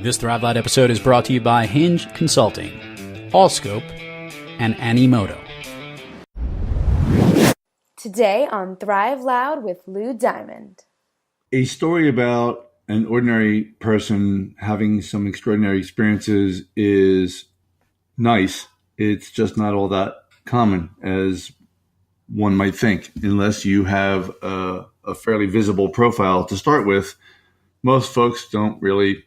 This Thrive Loud episode is brought to you by Hinge Consulting, Allscope, and Animoto. Today on Thrive Loud with Lou Diamond. A story about an ordinary person having some extraordinary experiences is nice. It's just not all that common as one might think. Unless you have a fairly visible profile to start with, most folks don't really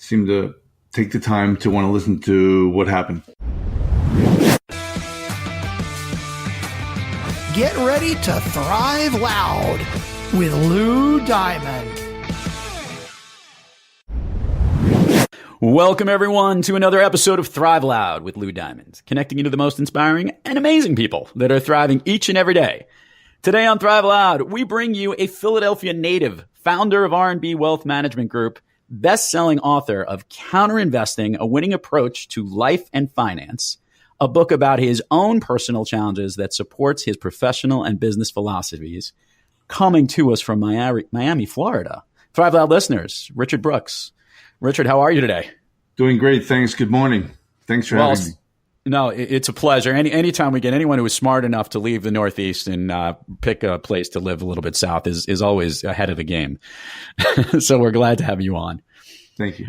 seem to take the time to want to listen to what happened. Get ready to Thrive Loud with Lou Diamond. Welcome, everyone, to another episode of Thrive Loud with Lou Diamond, connecting you to the most inspiring and amazing people that are thriving each and every day. Today on Thrive Loud, we bring you a Philadelphia native, founder of R&B Wealth Management Group, best-selling author of Counterinvesting, A Winning Approach to Life and Finance, a book about his own personal challenges that supports his professional and business philosophies, coming to us from Miami, Florida. Thrive Loud listeners, Richard Brooks. Richard, how are you today? Doing great, thanks. Good morning. Thanks for having me. No, it's a pleasure. Anytime we get anyone who is smart enough to leave the Northeast and pick a place to live a little bit south is always ahead of the game. So we're glad to have you on. Thank you.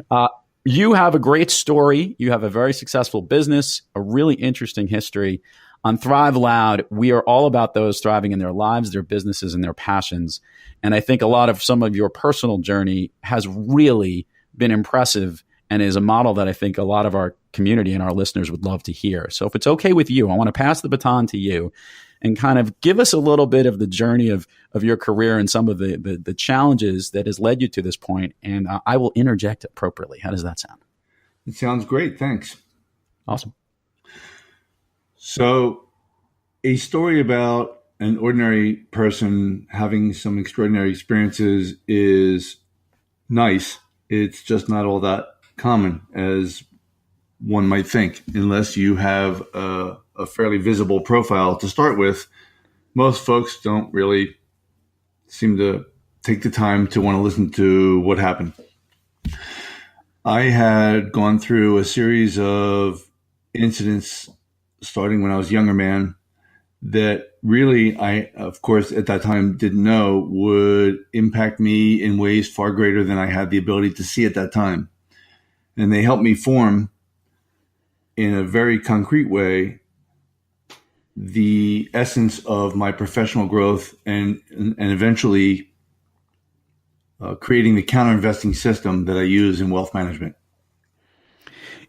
You have a great story. You have a very successful business, a really interesting history. On Thrive Loud, we are all about those thriving in their lives, their businesses, and their passions. And I think a lot of some of your personal journey has really been impressive and is a model that I think a lot of our community and our listeners would love to hear. So if it's okay with you, I want to pass the baton to you and kind of give us a little bit of the journey of your career and some of the challenges that has led you to this point. And I will interject appropriately. How does that sound? It sounds great. Thanks. Awesome. So a story about an ordinary person having some extraordinary experiences is nice. It's just not all that common as one might think. Unless you have a fairly visible profile to start with, most folks don't really seem to take the time to want to listen to what happened. I had gone through a series of incidents starting when I was a younger man that really, I, of course, at that time didn't know would impact me in ways far greater than I had the ability to see at that time. And they helped me form, in a very concrete way, the essence of my professional growth and eventually creating the counter-investing system that I use in wealth management.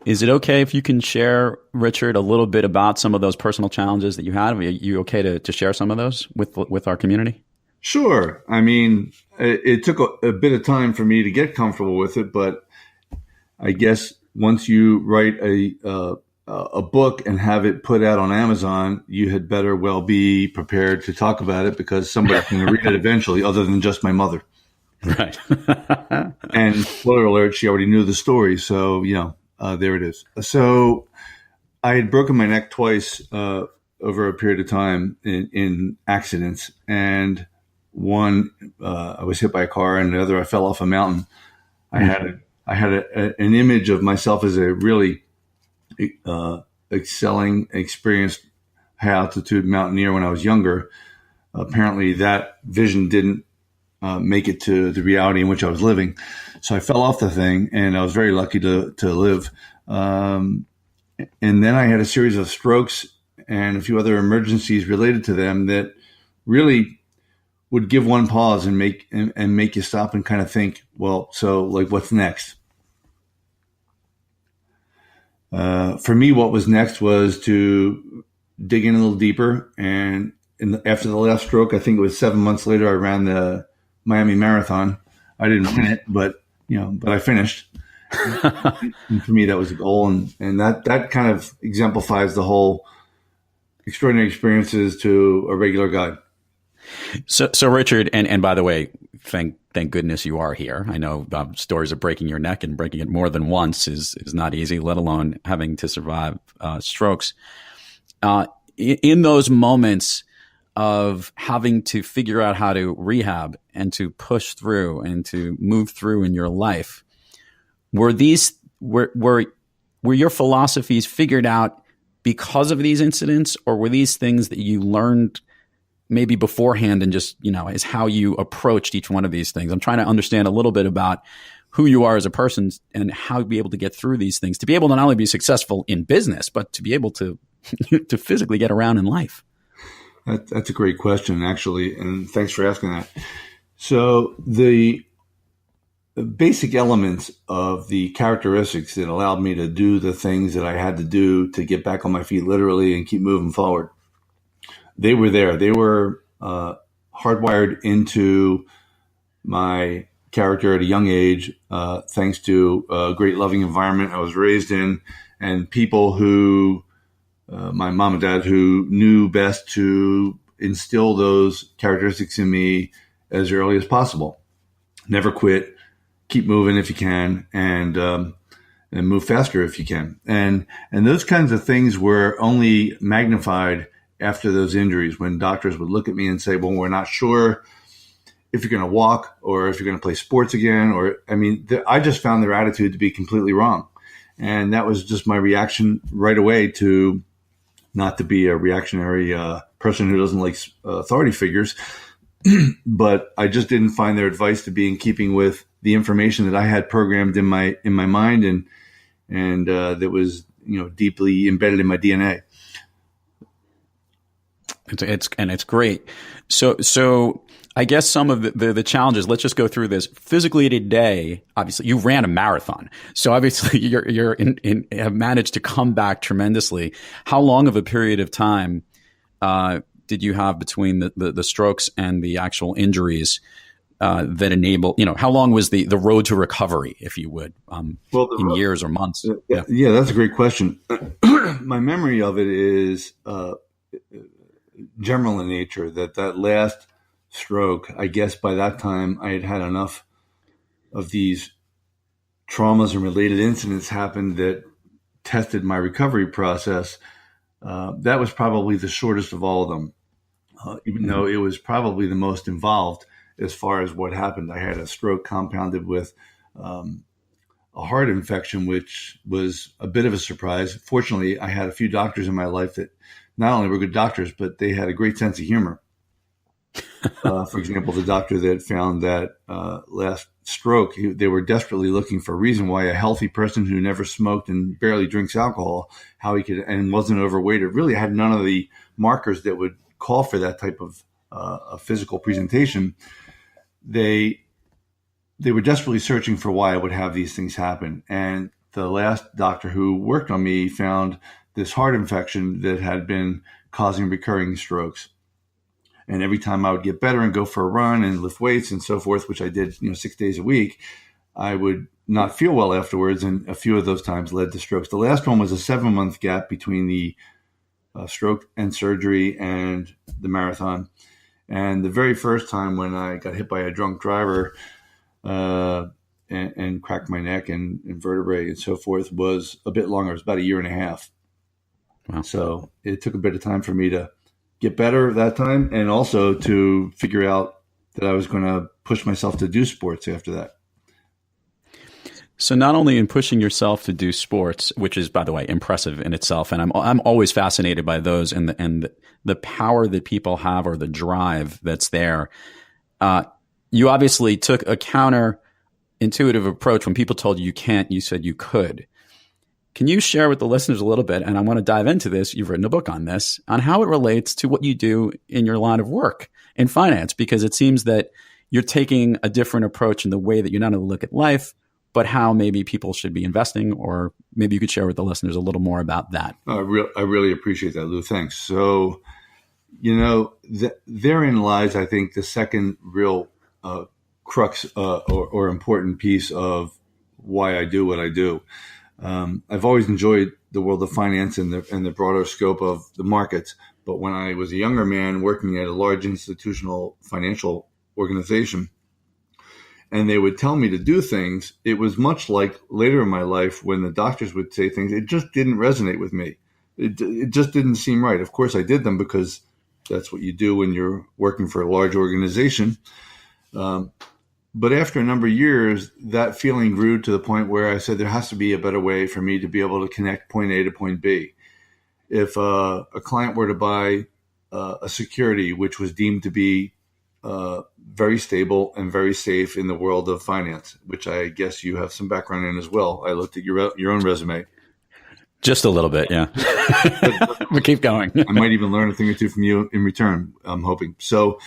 Is it okay if you can share, Richard, a little bit about some of those personal challenges that you had? Are you okay to share some of those with our community? Sure. I mean, it took a bit of time for me to get comfortable with it, but I guess once you write a book and have it put out on Amazon, you had better well be prepared to talk about it because somebody's going to read it eventually, other than just my mother. Right. And spoiler alert, she already knew the story. So, there it is. So I had broken my neck twice over a period of time in accidents. And one, I was hit by a car, and the other, I fell off a mountain. I had an image of myself as a really excelling, experienced high altitude mountaineer when I was younger. Apparently that vision didn't make it to the reality in which I was living. So I fell off the thing, and I was very lucky to live. And then I had a series of strokes and a few other emergencies related to them that really would give one pause and make you stop and kind of think, well, so like, what's next? For me, what was next was to dig in a little deeper. And after the last stroke, I think it was 7 months later, I ran the Miami Marathon. I didn't win it, but I finished. And for me, that was a goal. And that kind of exemplifies the whole extraordinary experiences to a regular guy. So Richard, and by the way, thank goodness you are here. I know stories of breaking your neck and breaking it more than once is not easy, let alone having to survive strokes. In those moments of having to figure out how to rehab and to push through and to move through in your life, were these were your philosophies figured out because of these incidents, or were these things that you learned maybe beforehand and just, is how you approached each one of these things? I'm trying to understand a little bit about who you are as a person and how to be able to get through these things, to be able to not only be successful in business, but to be able to to physically get around in life. That's a great question, actually, and thanks for asking that. So the basic elements of the characteristics that allowed me to do the things that I had to do to get back on my feet literally and keep moving forward, they were there. They were hardwired into my character at a young age, thanks to a great loving environment I was raised in, and people who, my mom and dad, who knew best to instill those characteristics in me as early as possible. Never quit, keep moving if you can, and move faster if you can. And those kinds of things were only magnified after those injuries, when doctors would look at me and say, well, we're not sure if you're going to walk or if you're going to play sports again. I just found their attitude to be completely wrong. And that was just my reaction right away, to not to be a reactionary person who doesn't like authority figures, but I just didn't find their advice to be in keeping with the information that I had programmed in my mind, and that was deeply embedded in my DNA. It's great. So I guess some of the challenges, let's just go through this. Physically today, obviously you ran a marathon. So obviously you're have managed to come back tremendously. How long of a period of time did you have between the strokes and the actual injuries that enable, how long was the road to recovery, if you would, in years or months? Yeah, that's a great question. My memory of it is general in nature, that last stroke, I guess by that time I had enough of these traumas and related incidents happen that tested my recovery process. That was probably the shortest of all of them, even though it was probably the most involved as far as what happened. I had a stroke compounded with a heart infection, which was a bit of a surprise. Fortunately, I had a few doctors in my life that not only were good doctors, but they had a great sense of humor. For example, the doctor that found that last stroke, they were desperately looking for a reason why a healthy person who never smoked and barely drinks alcohol, how he could, and wasn't overweight, or really had none of the markers that would call for that type of a physical presentation. They were desperately searching for why I would have these things happen. And the last doctor who worked on me found this heart infection that had been causing recurring strokes. And every time I would get better and go for a run and lift weights and so forth, which I did, 6 days a week, I would not feel well afterwards. And a few of those times led to strokes. The last one was a 7-month gap between the stroke and surgery and the marathon. And the very first time when I got hit by a drunk driver and cracked my neck and vertebrae and so forth was a bit longer. It was about 1.5 years. Wow. So it took a bit of time for me to get better that time, and also to figure out that I was going to push myself to do sports after that. So not only in pushing yourself to do sports, which is, by the way, impressive in itself, and I'm always fascinated by those and the power that people have, or the drive that's there. You obviously took a counterintuitive approach. When people told you you can't, you said you could. Can you share with the listeners a little bit, and I want to dive into this, you've written a book on this, on how it relates to what you do in your line of work in finance, because it seems that you're taking a different approach in the way that you not only look at life, but how maybe people should be investing, or maybe you could share with the listeners a little more about that. I really appreciate that, Lou. Thanks. So, therein lies, I think, the second real crux or important piece of why I do what I do. I've always enjoyed the world of finance and the broader scope of the markets. But when I was a younger man working at a large institutional financial organization, and they would tell me to do things, it was much like later in my life when the doctors would say things, it just didn't resonate with me. It just didn't seem right. Of course, I did them because that's what you do when you're working for a large organization. But after a number of years, that feeling grew to the point where I said there has to be a better way for me to be able to connect point A to point B. If a client were to buy a security which was deemed to be very stable and very safe in the world of finance, which I guess you have some background in as well. I looked at your own resume. Just a little bit, yeah. But keep going. I might even learn a thing or two from you in return, I'm hoping. So,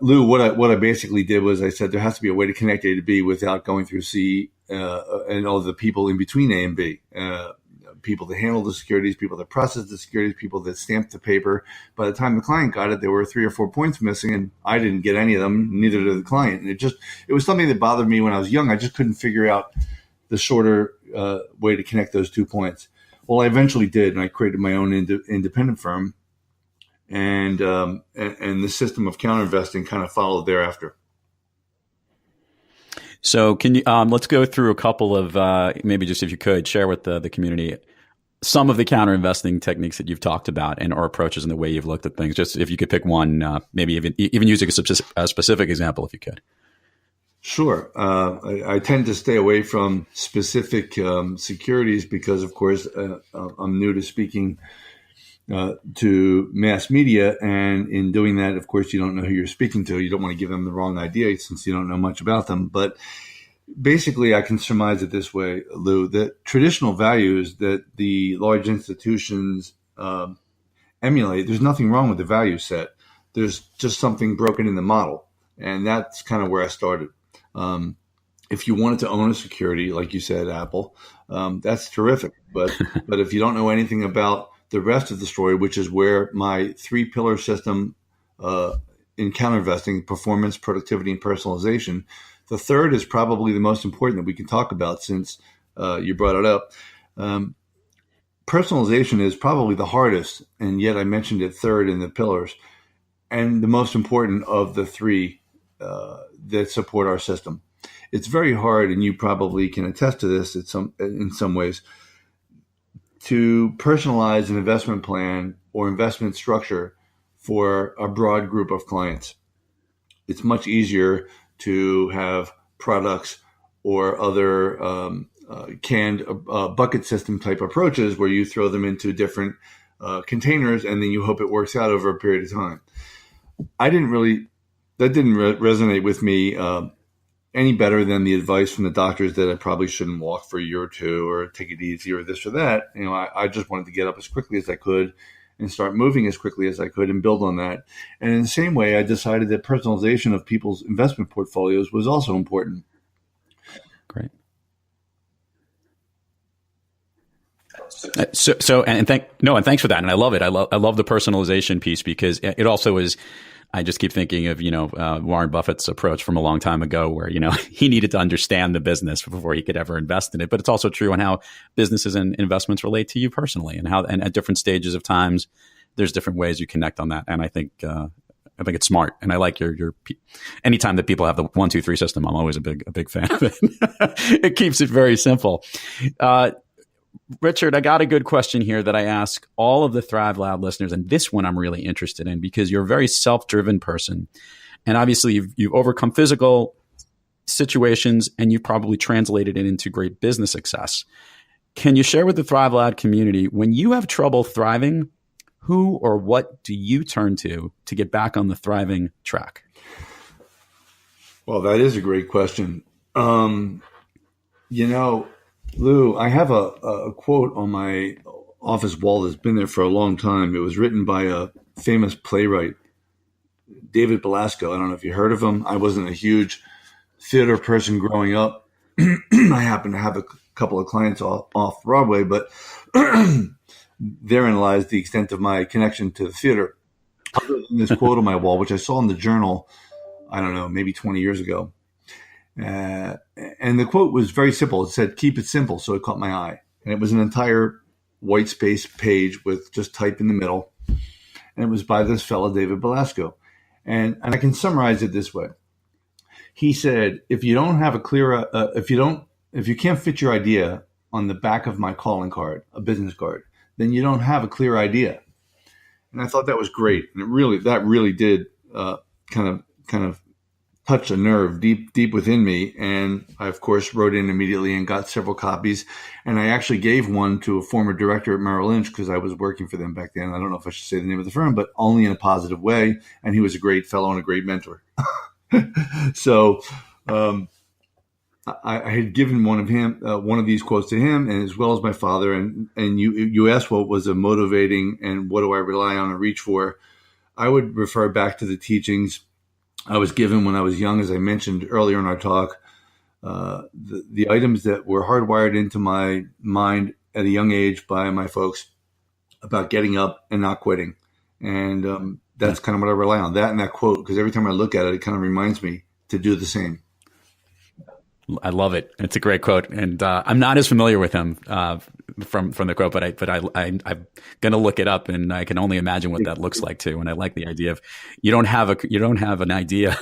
Lou, what I basically did was I said there has to be a way to connect A to B without going through C and all the people in between A and B. People that handle the securities, people that process the securities, people that stamp the paper. By the time the client got it, there were 3 or 4 points missing, and I didn't get any of them, neither did the client. And it was something that bothered me when I was young. I just couldn't figure out the shorter way to connect those 2 points. Well, I eventually did, and I created my own independent firm, and the system of counter investing kind of followed thereafter. So can you let's go through a couple of maybe just if you could share with the community some of the counter investing techniques that you've talked about and or approaches and the way you've looked at things. Just if you could pick one, maybe even using a specific example, if you could. Sure. I tend to stay away from specific securities because, of course, I'm new to speaking to mass media. And in doing that, of course, you don't know who you're speaking to. You don't want to give them the wrong idea since you don't know much about them. But basically, I can surmise it this way, Lou, that traditional values that the large institutions emulate, there's nothing wrong with the value set. There's just something broken in the model. And that's kind of where I started. If you wanted to own a security, like you said, Apple, that's terrific. But if you don't know anything about the rest of the story, which is where my 3-pillar system in counter investing, performance, productivity, and personalization, the third is probably the most important that we can talk about since you brought it up. Personalization is probably the hardest, and yet I mentioned it third in the pillars, and the most important of the 3 that support our system. It's very hard, and you probably can attest to this in some ways, to personalize an investment plan or investment structure for a broad group of clients. It's much easier to have products or other canned bucket system type approaches where you throw them into different containers and then you hope it works out over a period of time. That didn't resonate with me any better than the advice from the doctors that I probably shouldn't walk for a year or 2 or take it easy or this or that. I just wanted to get up as quickly as I could and start moving as quickly as I could and build on that. And in the same way, I decided that personalization of people's investment portfolios was also important. Great. And thanks for that. And I love it. I love the personalization piece because it also is. I just keep thinking of, Warren Buffett's approach from a long time ago where, he needed to understand the business before he could ever invest in it. But it's also true on how businesses and investments relate to you personally and and at different stages of times, there's different ways you connect on that. And I think it's smart. And I like your anytime that people have the 1, 2, 3 system, I'm always a big fan of it. It keeps it very simple. Richard, I got a good question here that I ask all of the Thrive Loud listeners, and this one I'm really interested in because you're a very self-driven person. And obviously, you've overcome physical situations and you've probably translated it into great business success. Can you share with the Thrive Loud community, when you have trouble thriving, who or what do you turn to get back on the thriving track? Well, that is a great question. Lou, I have a quote on my office wall that's been there for a long time. It was written by a famous playwright, David Belasco. I don't know if you heard of him. I wasn't a huge theater person growing up. I happen to have a couple of clients off Broadway, but therein lies the extent of my connection to the theater. Other than this quote on my wall, which I saw in the journal, I don't know, maybe 20 years ago. And the quote was very simple. It said, "Keep it simple." So it caught my eye. And it was an entire white space page with just type in the middle. And it was by this fellow, David Belasco. And I can summarize it this way. He said, if you don't have a clear, if you can't fit your idea on the back of my calling card, a business card, then you don't have a clear idea. And I thought that was great. And that really did kind of touched a nerve deep within me. And I, of course, wrote in immediately and got several copies. And I actually gave one to a former director at Merrill Lynch because I was working for them back then. I don't know if I should say the name of the firm, but only in a positive way. And he was a great fellow and a great mentor. So I had given one of these quotes to him, and as well as my father. And you asked what was a motivating and what do I rely on and reach for. I would refer back to the teachings I was given when I was young, as I mentioned earlier in our talk. The items that were hardwired into my mind at a young age by my folks about getting up and not quitting. And that's kind of what I rely on, that and that quote, because every time I look at it, it kind of reminds me to do the same. I love it. It's a great quote, and I'm not as familiar with him from the quote, but I'm going to look it up, and I can only imagine what that looks like too. And I like the idea of you don't have an idea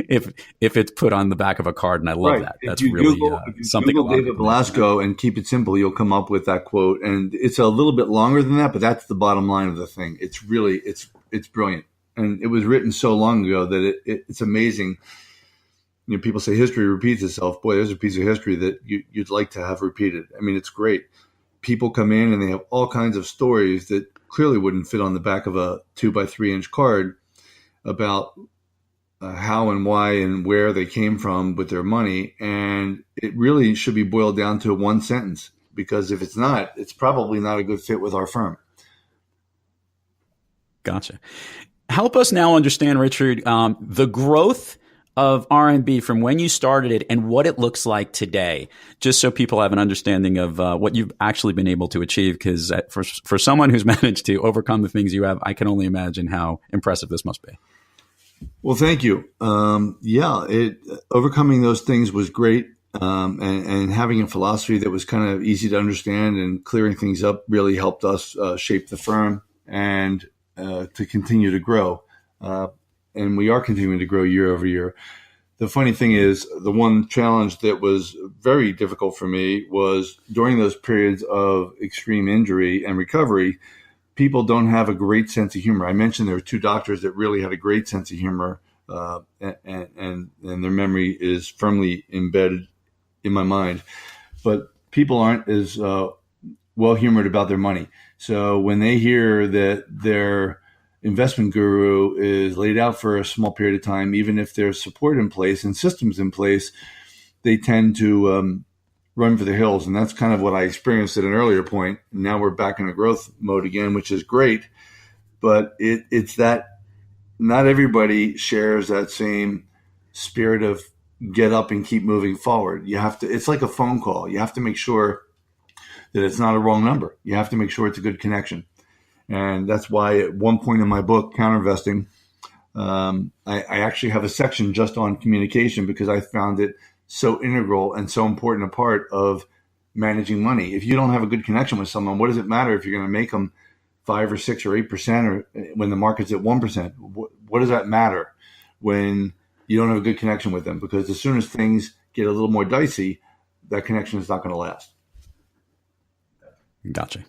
if it's put on the back of a card, and I love that. That's really something. Google David Belasco and keep it simple, you'll come up with that quote, and it's a little bit longer than that, but that's the bottom line of the thing. It's really it's brilliant, and it was written so long ago that it's amazing. You know, people say history repeats itself. Boy, there's a piece of history that you'd like to have repeated. I mean, it's great. People come in and they have all kinds of stories that clearly wouldn't fit on the back of a 2x3-inch card about how and why and where they came from with their money. And it really should be boiled down to one sentence, because if it's not, it's probably not a good fit with our firm. Gotcha. Help us now understand, Richard, the growth of R&B from when you started it and what it looks like today, just so people have an understanding of what you've actually been able to achieve. Because for someone who's managed to overcome the things you have, I can only imagine how impressive this must be. Well, thank you. Overcoming those things was great. And having a philosophy that was kind of easy to understand and clearing things up really helped us shape the firm and to continue to grow. And we are continuing to grow year over year. The funny thing is, the one challenge that was very difficult for me was during those periods of extreme injury and recovery, people don't have a great sense of humor. I mentioned there were two doctors that really had a great sense of humor, and their memory is firmly embedded in my mind. But people aren't as well-humored about their money. So when they hear that their investment guru is laid out for a small period of time, even if there's support in place and systems in place, they tend to run for the hills. And that's kind of what I experienced at an earlier point. Now we're back in a growth mode again, which is great. But it's that not everybody shares that same spirit of get up and keep moving forward. It's like a phone call. You have to make sure that it's not a wrong number. You have to make sure it's a good connection. And that's why at one point in my book, Counterinvesting, I actually have a section just on communication, because I found it so integral and so important a part of managing money. If you don't have a good connection with someone, what does it matter if you're going to make them 5 or 6 or 8% or when the market's at 1%? What does that matter when you don't have a good connection with them? Because as soon as things get a little more dicey, that connection is not going to last. Gotcha.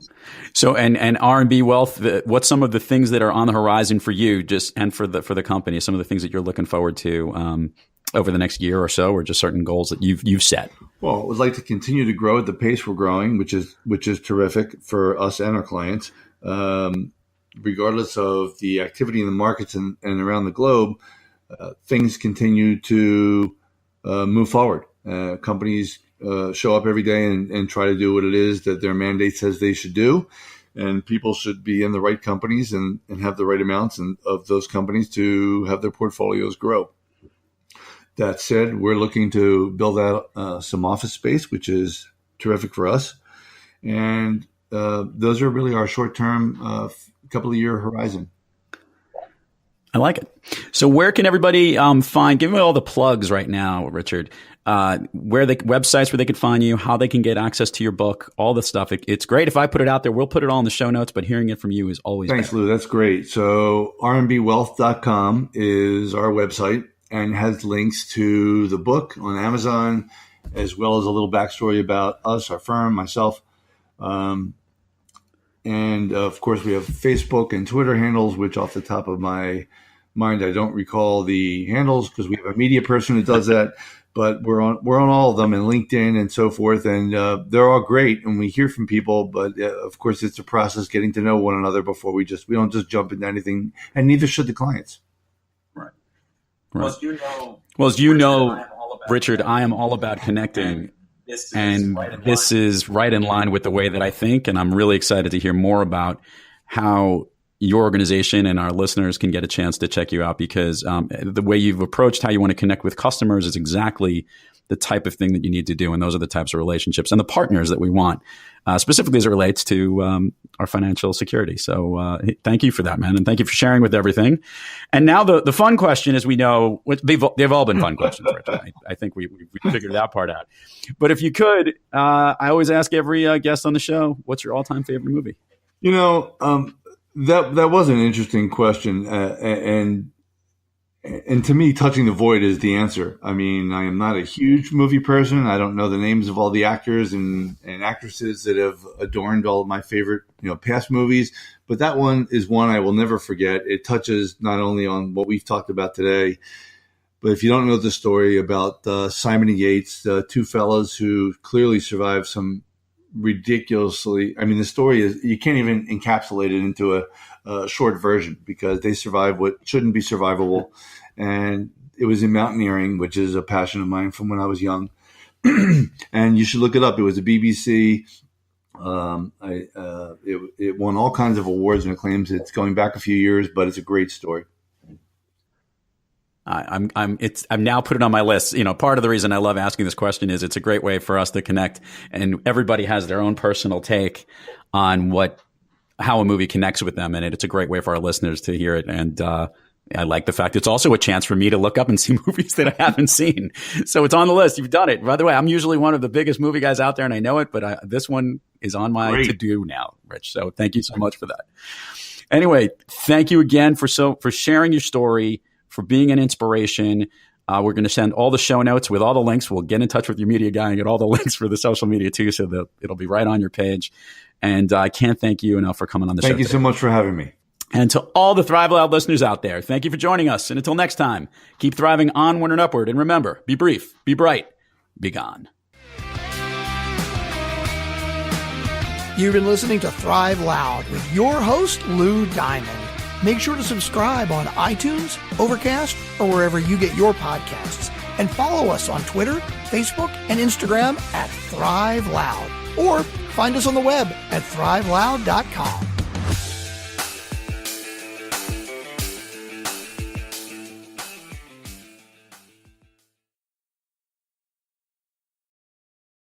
So, and R&B Wealth, what's some of the things that are on the horizon for you, and for the company? Some of the things that you're looking forward to over the next year or so, or just certain goals that you've set? Well, I would like to continue to grow at the pace we're growing, which is terrific for us and our clients, regardless of the activity in the markets and around the globe. Things continue to move forward. Companies show up every day and try to do what it is that their mandate says they should do. And people should be in the right companies and have the right amounts of those companies to have their portfolios grow. That said, we're looking to build out some office space, which is terrific for us. And those are really our short-term couple of year horizon. I like it. So where can everybody give me all the plugs right now, Richard, websites where they can find you, how they can get access to your book, all the stuff. It's great if I put it out there. We'll put it all in the show notes, but hearing it from you is always Thanks, better. Lou. That's great. So rmbwealth.com is our website and has links to the book on Amazon, as well as a little backstory about us, our firm, myself. And of course, we have Facebook and Twitter handles, which off the top of my mind, I don't recall the handles because we have a media person who does that. But we're on all of them, and LinkedIn and so forth, and they're all great, and we hear from people. But of course, it's a process getting to know one another before we don't just jump into anything, and neither should the clients. Right. Well, as you know, Richard, I am all about connecting, and this is right in line with the way that I think, and I'm really excited to hear more about how your organization and our listeners can get a chance to check you out, because the way you've approached how you want to connect with customers is exactly the type of thing that you need to do. And those are the types of relationships and the partners that we want, specifically as it relates to our financial security. So thank you for that, man. And thank you for sharing with everything. And now the fun question, as we know, they've all been fun questions, Richard. I think we figured that part out. But if you could, I always ask every guest on the show, what's your all-time favorite movie? That was an interesting question, and to me, Touching the Void is the answer. I mean, I am not a huge movie person. I don't know the names of all the actors and actresses that have adorned all of my favorite, past movies, but that one is one I will never forget. It touches not only on what we've talked about today, but if you don't know the story about Simon and Yates, the two fellas who clearly survived some ridiculously, I mean, the story is, you can't even encapsulate it into a short version, because they survived what shouldn't be survivable. And it was in mountaineering, which is a passion of mine from when I was young. And you should look it up. It was a BBC. It won all kinds of awards and acclaims. It's going back a few years, but it's a great story. I'm now put it on my list. Part of the reason I love asking this question is it's a great way for us to connect, and everybody has their own personal take on how a movie connects with them. And it's a great way for our listeners to hear it. And, I like the fact it's also a chance for me to look up and see movies that I haven't seen. So it's on the list. You've done it. By the way, I'm usually one of the biggest movie guys out there, and I know it, but this one is on my to-do now, Rich. So thank you so much for that. Anyway, thank you again for sharing your story, for being an inspiration. We're going to send all the show notes with all the links. We'll get in touch with your media guy and get all the links for the social media too, so that it'll be right on your page. And I can't thank you enough for coming on the show. Thank you so much for having me. And to all the Thrive Loud listeners out there, thank you for joining us. And until next time, keep thriving onward and upward. And remember, be brief, be bright, be gone. You've been listening to Thrive Loud with your host, Lou Diamond. Make sure to subscribe on iTunes, Overcast, or wherever you get your podcasts. And follow us on Twitter, Facebook, and Instagram at Thrive Loud. Or find us on the web at thriveloud.com.